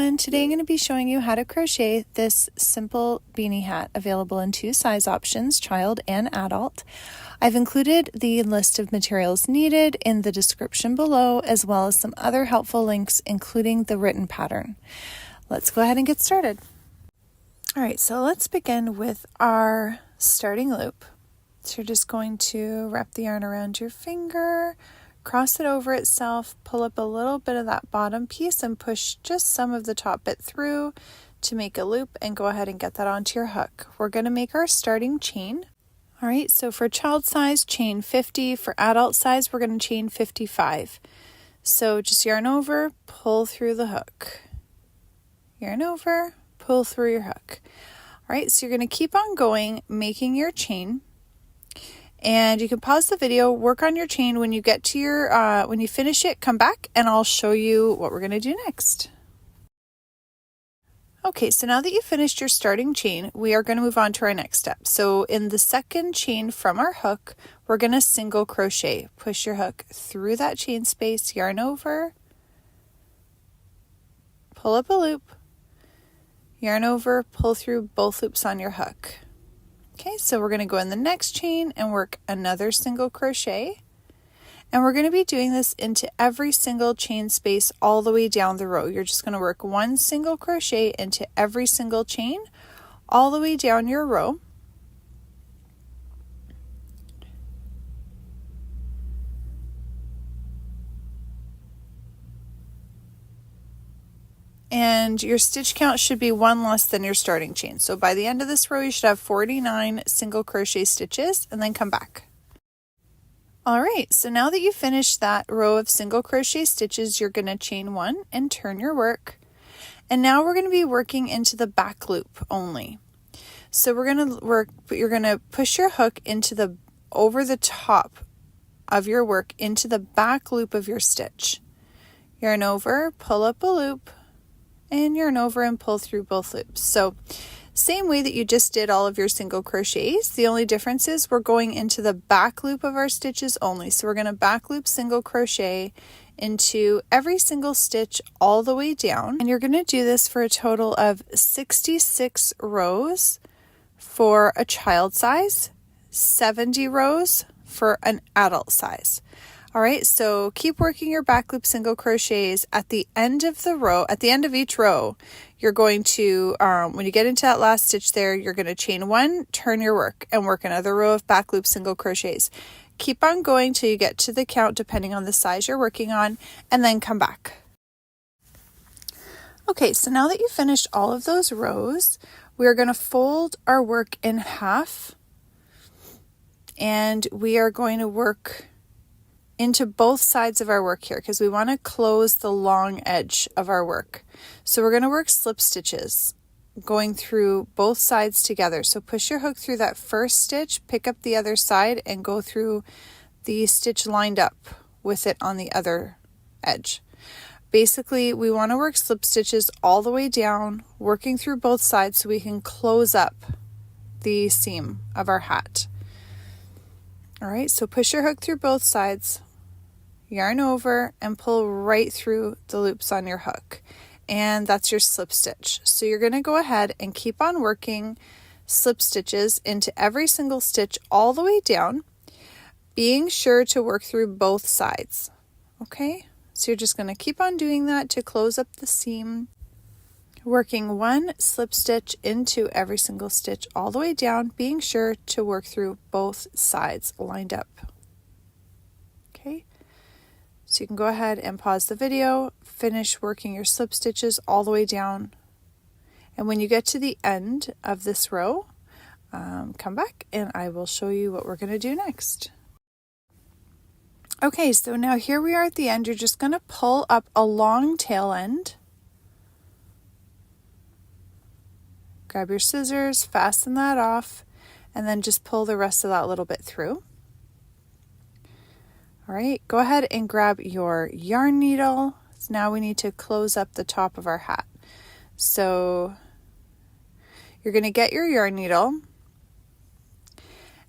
everyone, today I'm going to be showing you how to crochet this simple beanie hat available in 2 size options, child and adult. I've included the list of materials needed in the description below, as well as some other helpful links including the written pattern. Let's go ahead and get started. Alright, so let's begin with our starting loop. So you're just going to wrap the yarn around your finger, cross it over itself, pull up a little bit of that bottom piece and push just some of the top bit through to make a loop, and go ahead and get that onto your hook. We're going to make our starting chain. Alright, so for child size, chain 50. For adult size, we're going to chain 55. So just yarn over, pull through the hook. Yarn over, pull through your hook. Alright, so you're going to keep on going, making your chain. And you can pause the video, work on your chain. When you get to your, when you finish it, come back and I'll show you what we're going to do next. Okay, so now that you've finished your starting chain, we are going to move on to our next step. So in the second chain from our hook, we're going to single crochet. Push your hook through that chain space, yarn over, pull up a loop, yarn over, pull through both loops on your hook. Okay, so we're going to go in the next chain and work another single crochet. And we're going to be doing this into every single chain space all the way down the row. You're just going to work one single crochet into every single chain all the way down your row. And your stitch count should be one less than your starting chain. So by the end of this row, you should have 49 single crochet stitches, and then come back. All right, so now that you've finished that row of single crochet stitches, you're going to chain 1 and turn your work. And now we're going to be working into the back loop only. So we're going to work, but you're going to push your hook into the over the top of your work into the back loop of your stitch. Yarn over, pull up a loop, and yarn over and pull through both loops. So same way that you just did all of your single crochets, the only difference is we're going into the back loop of our stitches only. So we're going to back loop single crochet into every single stitch all the way down, and you're going to do this for a total of 66 rows for a child size, 70 rows for an adult size. All right, so keep working your back loop single crochets. At the end of the row, at the end of each row, you're going to, when you get into that last stitch there, you're going to chain 1, turn your work, and work another row of back loop single crochets. Keep on going till you get to the count depending on the size you're working on, and then come back. Okay, so now that you've finished all of those rows, we are going to fold our work in half, and we are going to work into both sides of our work here because we want to close the long edge of our work. So we're going to work slip stitches going through both sides together. So push your hook through that first stitch, pick up the other side, and go through the stitch lined up with it on the other edge. Basically, we want to work slip stitches all the way down, working through both sides so we can close up the seam of our hat. All right, so push your hook through both sides, yarn over, and pull right through the loops on your hook. And that's your slip stitch. So you're going to go ahead and keep on working slip stitches into every single stitch all the way down, being sure to work through both sides. Okay, so you're just going to keep on doing that to close up the seam, working one slip stitch into every single stitch all the way down, being sure to work through both sides lined up. Okay, so you can go ahead and pause the video, finish working your slip stitches all the way down, and when you get to the end of this row, come back and I will show you what we're going to do next. Okay, so now here we are at the end. You're just going to pull up a long tail end. Grab your scissors, fasten that off, and then just pull the rest of that little bit through. All right, go ahead and grab your yarn needle. So now we need to close up the top of our hat. So you're going to get your yarn needle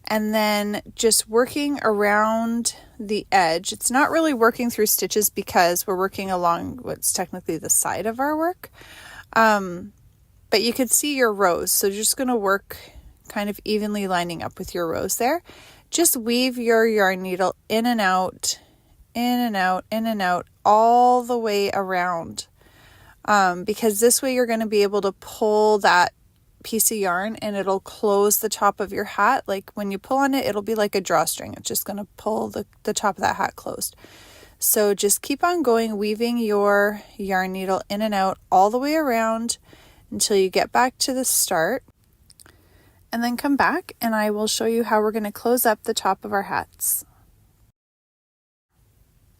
and then just working around the edge. It's not really working through stitches because we're working along what's technically the side of our work. But you could see your rows. So you're just going to work kind of evenly lining up with your rows there. Just weave your yarn needle in and out, in and out, in and out, all the way around. Because this way you're going to be able to pull that piece of yarn and it'll close the top of your hat. Like when you pull on it, it'll be like a drawstring. It's just going to pull the top of that hat closed. So just keep on going, weaving your yarn needle in and out all the way around until you get back to the start. And then come back and I will show you how we're going to close up the top of our hats.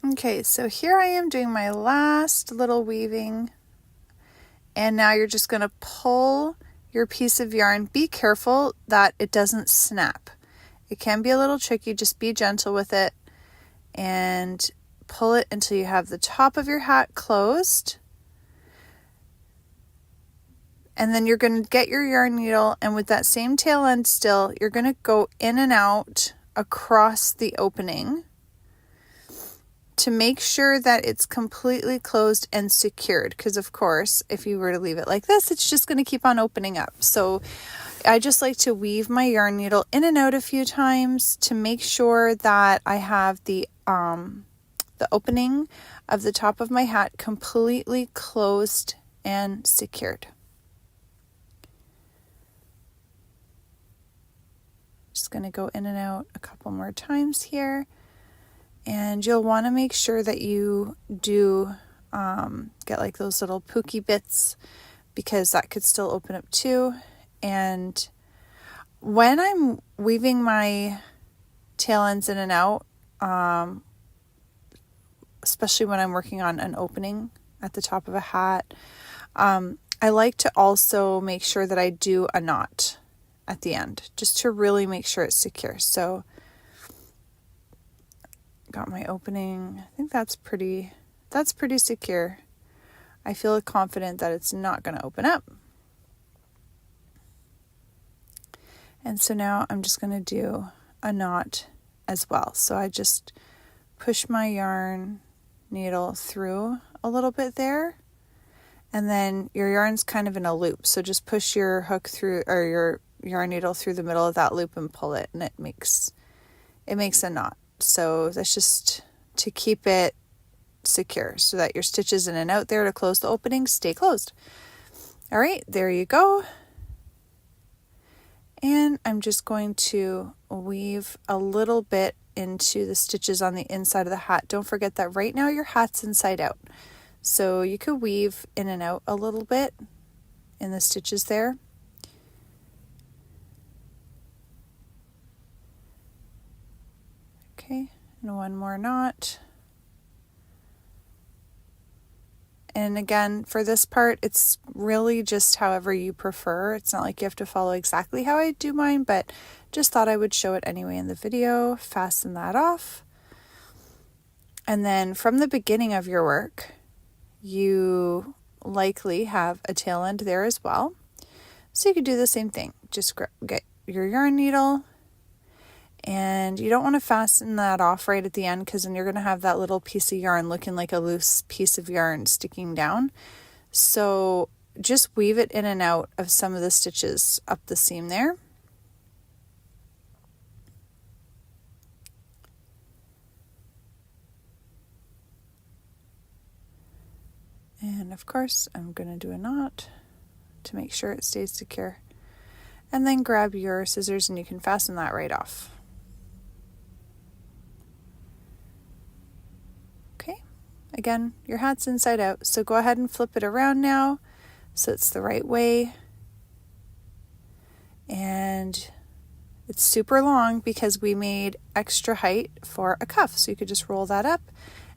Okay, so here I am doing my last little weaving. And now you're just going to pull your piece of yarn. Be careful that it doesn't snap. It can be a little tricky. Just be gentle with it and pull it until you have the top of your hat closed. And then you're going to get your yarn needle, and with that same tail end still, you're going to go in and out across the opening to make sure that it's completely closed and secured. Because of course, if you were to leave it like this, it's just going to keep on opening up. So I just like to weave my yarn needle in and out a few times to make sure that I have the opening of the top of my hat completely closed and secured. Just going to go in and out a couple more times here. And you'll want to make sure that you do get like those little pooky bits, because that could still open up too. And when I'm weaving my tail ends in and out, especially when I'm working on an opening at the top of a hat, I like to also make sure that I do a knot at the end, just to really make sure it's secure. So got my opening. I think that's pretty secure. I feel confident that it's not going to open up. And so now I'm just going to do a knot as well. So I just push my yarn needle through a little bit there, and then your yarn's kind of in a loop. So just push your hook through, or your yarn needle through the middle of that loop and pull it, and it makes a knot. So that's just to keep it secure so that your stitches in and out there to close the opening stay closed. All right, there you go. And I'm just going to weave a little bit into the stitches on the inside of the hat. Don't forget that right now your hat's inside out. So you could weave in and out a little bit in the stitches there. Okay, and one more knot. And again, for this part, it's really just however you prefer. It's not like you have to follow exactly how I do mine, but just thought I would show it anyway in the video. Fasten that off. And then from the beginning of your work, you likely have a tail end there as well. So you could do the same thing. Just get your yarn needle, and you don't want to fasten that off right at the end, because then you're going to have that little piece of yarn looking like a loose piece of yarn sticking down. So just weave it in and out of some of the stitches up the seam there. And of course, I'm going to do a knot to make sure it stays secure. And then grab your scissors and you can fasten that right off. Again, your hat's inside out, so go ahead and flip it around now so it's the right way. And it's super long because we made extra height for a cuff, so you could just roll that up,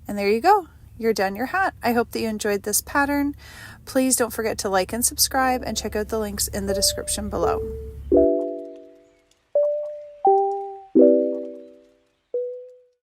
and there you go. You're done your hat. I hope that you enjoyed this pattern. Please don't forget to like and subscribe, and check out the links in the description below.